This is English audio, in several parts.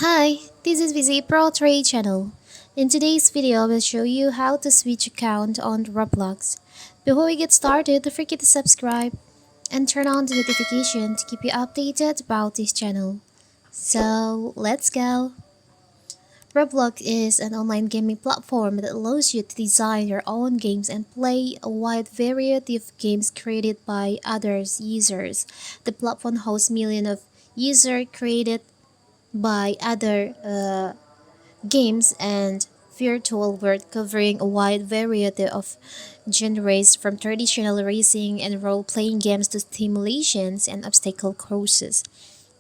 Hi, this is VZ Pro Trade channel. In today's video, I will show you how to switch account on Roblox. Before we get started, don't forget to subscribe and turn on the notification to keep you updated about this channel. So, let's go! Roblox is an online gaming platform that allows you to design your own games and play a wide variety of games created by others users. The platform hosts millions of user created by other games and virtual world covering a wide variety of genres from traditional racing and role-playing games to simulations and obstacle courses.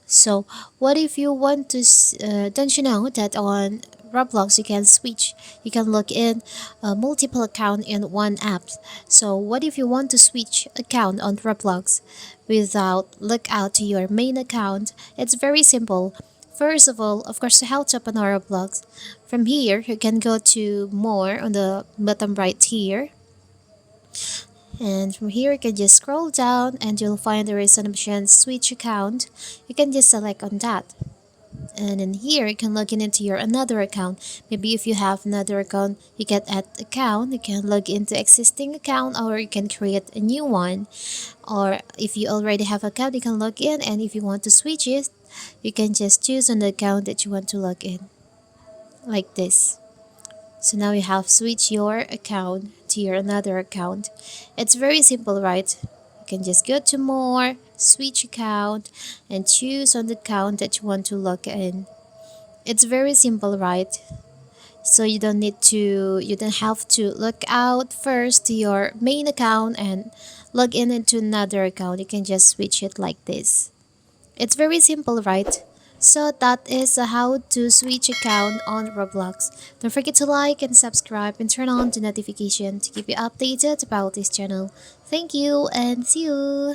So, what if you want to? Don't you know that on Roblox you can switch, you can log in multiple account in one app. So, what if you want to switch account on Roblox without look out to your main account? It's very simple. First of all, of course, how to open our Roblox. From here, you can go to more on the bottom right here. And from here, you can just scroll down and you'll find there is an option switch account. You can just select on that. And in here, you can log in into your another account. Maybe if you have another account, you can add account. You can log into existing account or you can create a new one. Or if you already have account, you can log in. And if you want to switch it, you can just choose on the account that you want to log in. Like this. So now you have switched your account to your another account. It's very simple, right? You can just go to more, switch account, and choose on the account that you want to log in. It's very simple, right? So you don't have to log out first to your main account and log in into another account. You can just switch it like this. It's very simple, right? So that is how to switch account on Roblox. Don't forget to like and subscribe and turn on the notification to keep you updated about this channel. Thank you and see you!